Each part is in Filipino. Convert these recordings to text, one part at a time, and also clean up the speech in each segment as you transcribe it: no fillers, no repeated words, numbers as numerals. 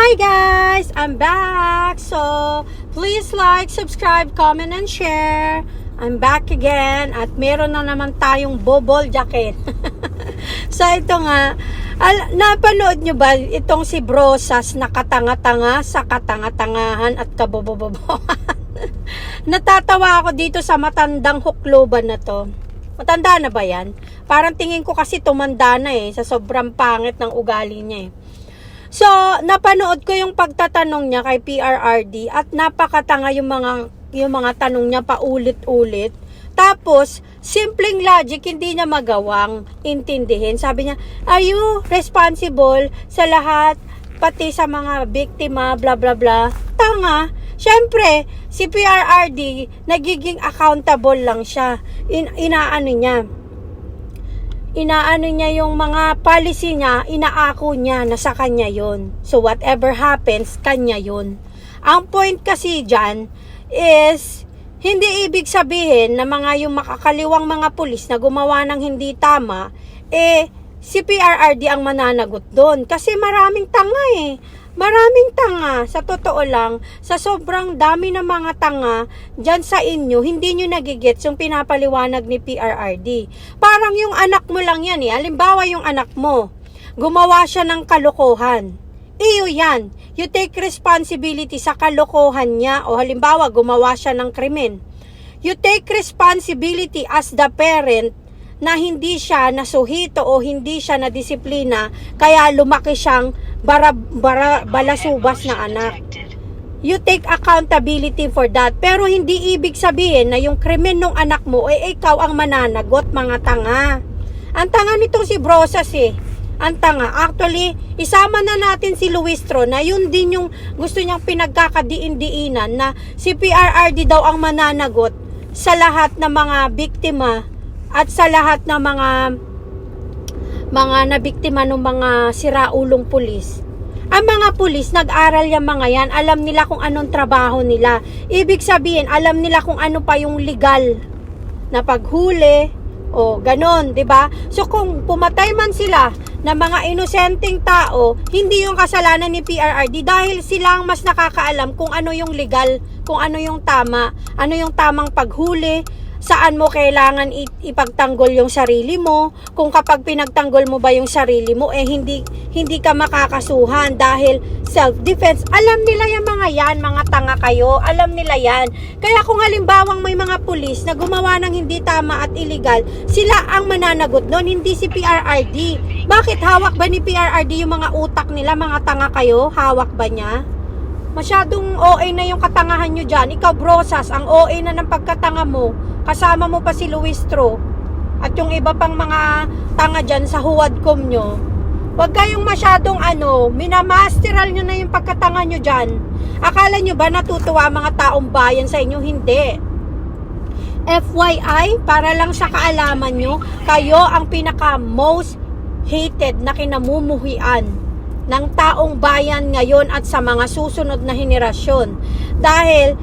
Hi guys! I'm back! So, please like, subscribe, comment, and share. I'm back again at meron na naman tayong bobol jacket. So, ito nga, napanood nyo ba itong si Brosas na katanga-tanga sa katanga-tangahan at kabobobobohan? Natatawa ako dito sa matandang hukloban na to. Matanda na ba yan? Parang tingin ko kasi tumanda na sa sobrang pangit ng ugali niya So, napanood ko yung pagtatanong niya kay PRRD at napakatanga yung mga tanong niya paulit-ulit. Tapos, simpleng logic hindi niya magawang intindihin. Sabi niya, are you responsible sa lahat, pati sa mga biktima, bla bla bla? Tanga. Siyempre, si PRRD, nagiging accountable lang siya. Inaano niya yung mga policy niya, inaako niya na sa kanya yon. So, whatever happens, kanya yon. Ang point kasi dyan is, hindi ibig sabihin na yung makakaliwang mga pulis na gumawa ng hindi tama, si PRRD ang mananagot doon. Kasi maraming tanga Maraming tanga, sa totoo lang, sa sobrang dami ng mga tanga, dyan sa inyo, hindi nyo nagigets yung pinapaliwanag ni PRRD. Parang yung anak mo lang yan Halimbawa yung anak mo, gumawa siya ng kalokohan. Iyo yan. You take responsibility sa kalokohan niya o halimbawa gumawa siya ng krimen. You take responsibility as the parent na hindi siya nasuhito o hindi siya nadisiplina kaya lumaki siyang balasubas na anak. You take accountability for that. Pero hindi ibig sabihin na yung krimen ng anak mo ikaw ang mananagot, mga tanga. Ang tanga nitong si Brosas Ang tanga. Actually, isama na natin si Luistro na yun din yung gusto niyang pinagkakadiin-diinan na si PRRD daw ang mananagot sa lahat ng mga biktima at sa lahat ng mga nabiktima ng mga siraulong pulis. Ang mga pulis, nag-aral yung mga yan, alam nila kung anong trabaho nila. Ibig sabihin, alam nila kung ano pa yung legal na paghuli o ganon, 'di ba? So kung pumatay man sila na mga inosenteng tao, hindi yung kasalanan ni PRRD dahil sila ang mas nakakaalam kung ano yung legal, kung ano yung tama, ano yung tamang paghuli, saan mo kailangan ipagtanggol yung sarili mo, kung kapag pinagtanggol mo ba yung sarili mo, hindi ka makakasuhan dahil self-defense. Alam nila yung mga yan, mga tanga kayo, alam nila yan. Kaya kung halimbawang may mga pulis na gumawa ng hindi tama at illegal, sila ang mananagot nun, hindi si PRRD. Bakit hawak ba ni PRRD yung mga utak nila, mga tanga kayo? Hawak ba niya? Masyadong OA na yung katangahan nyo dyan. Ikaw, Brosas, ang OA na ng pagkatanga mo. Kasama mo pa si Luistro. At yung iba pang mga tanga dyan sa huwadcom nyo. Huwag kayong masyadong minamasteral nyo na yung pagkatanga nyo dyan. Akala nyo ba natutuwa mga taong bayan sa inyo? Hindi. FYI, para lang sa kaalaman nyo, kayo ang pinaka most hated na kinamumuhian ng taong bayan ngayon at sa mga susunod na henerasyon. Dahil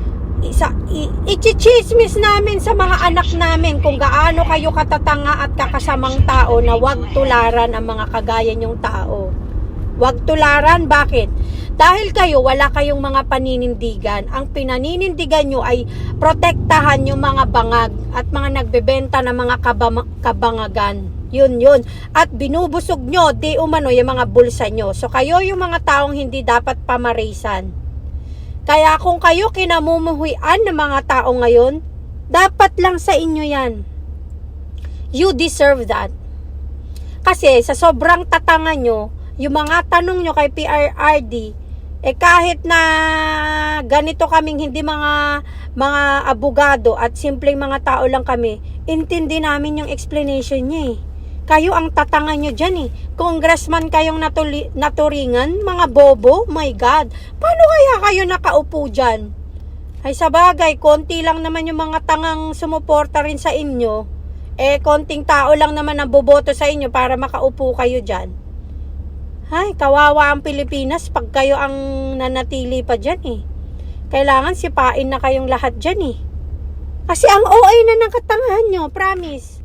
i-chismis namin sa mga anak namin kung gaano kayo katatanga at kakasamang tao na wag tularan ang mga kagaya nyong tao. Wag tularan, bakit? Dahil kayo, wala kayong mga paninindigan. Ang pinaninindigan nyo ay protektahan yung mga bangag at mga nagbebenta ng mga kabangagan. Yun. At binubusog nyo, di umano, yung mga bulsa nyo. So, kayo yung mga taong hindi dapat pamarisan. Kaya kung kayo kinamumuhian ng mga tao ngayon, dapat lang sa inyo yan. You deserve that. Kasi sa sobrang tatanga nyo, yung mga tanong nyo kay PRRD, kahit na ganito kaming hindi mga abogado at simpleng mga tao lang kami, intindi namin yung explanation niya Kayo ang tatanga nyo dyan Congressman kayong naturingan, mga bobo, my God. Paano kaya kayo nakaupo dyan? Ay sabagay, konti lang naman yung mga tangang sumuporta rin sa inyo. Konting tao lang naman ang boboto sa inyo para makaupo kayo dyan. Ay, kawawa ang Pilipinas pag kayo ang nanatili pa dyan Kailangan sipain na kayong lahat dyan Kasi ang OA na ng katangahan nyo, promise.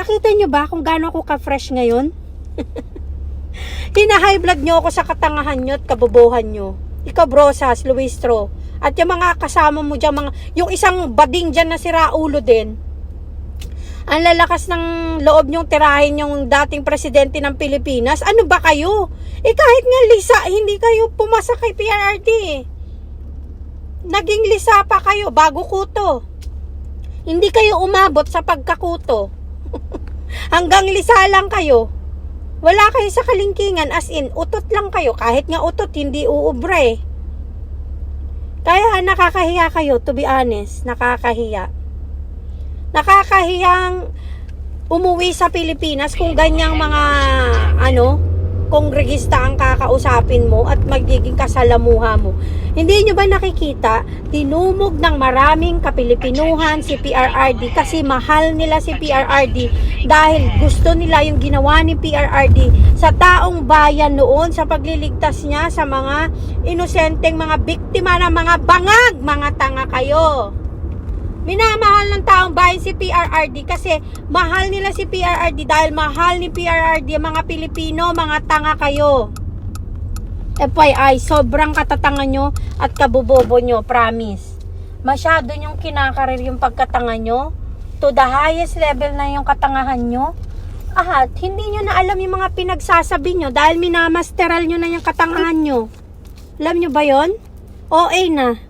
Nakita nyo ba kung gaano ako ka-fresh ngayon? Hina-high blood nyo ako sa katangahan nyo at kabobohan nyo. Ikaw, Brosas, Luistro. At yung mga kasama mo dyan, yung isang bading dyan na si Raulo din. Ang lalakas ng loob nyong tirahin yung dating presidente ng Pilipinas. Ano ba kayo? Kahit nga lisa, hindi kayo pumasa kay PRRD. Naging lisa pa kayo bago kuto. Hindi kayo umabot sa pagkakuto. Hanggang lisa lang kayo. Wala kayo sa kalingkingan, as in, utot lang kayo. Kahit nga utot, hindi uubra eh. Kaya nakakahiya kayo, to be honest. Nakakahiya. Nakakahiyang umuwi sa Pilipinas kung ganyang mga, kongregista ang kakausapin mo at magiging kasalamuha mo. Hindi nyo ba nakikita, tinumog ng maraming kapilipinuhan si PRRD kasi mahal nila si PRRD dahil gusto nila yung ginawa ni PRRD sa taong bayan noon sa pagliligtas niya sa mga inosenteng mga biktima ng mga bangag, mga tanga kayo. Minamahal ng taong bayan si PRRD kasi mahal nila si PRRD dahil mahal ni PRRD ang mga Pilipino, mga tanga kayo. FYI, sobrang katatanga nyo at kabubobo nyo, promise. Masyado nyong kinakarir yung pagkatanga nyo. To the highest level na yung katangahan nyo. At hindi nyo na alam yung mga pinagsasabi nyo dahil minamasteral nyo na yung katangahan nyo. Alam nyo ba yon? OA na.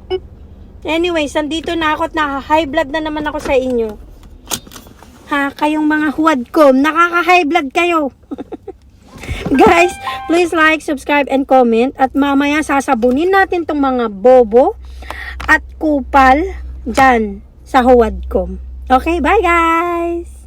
Anyways, nandito na ako at naka-high blood na naman ako sa inyo. Kayong mga huwad ko, nakaka-high blood kayo. Guys, please like, subscribe, and comment. At mamaya sasabunin natin tong mga bobo at kupal dyan sa huwad ko. Okay, bye guys!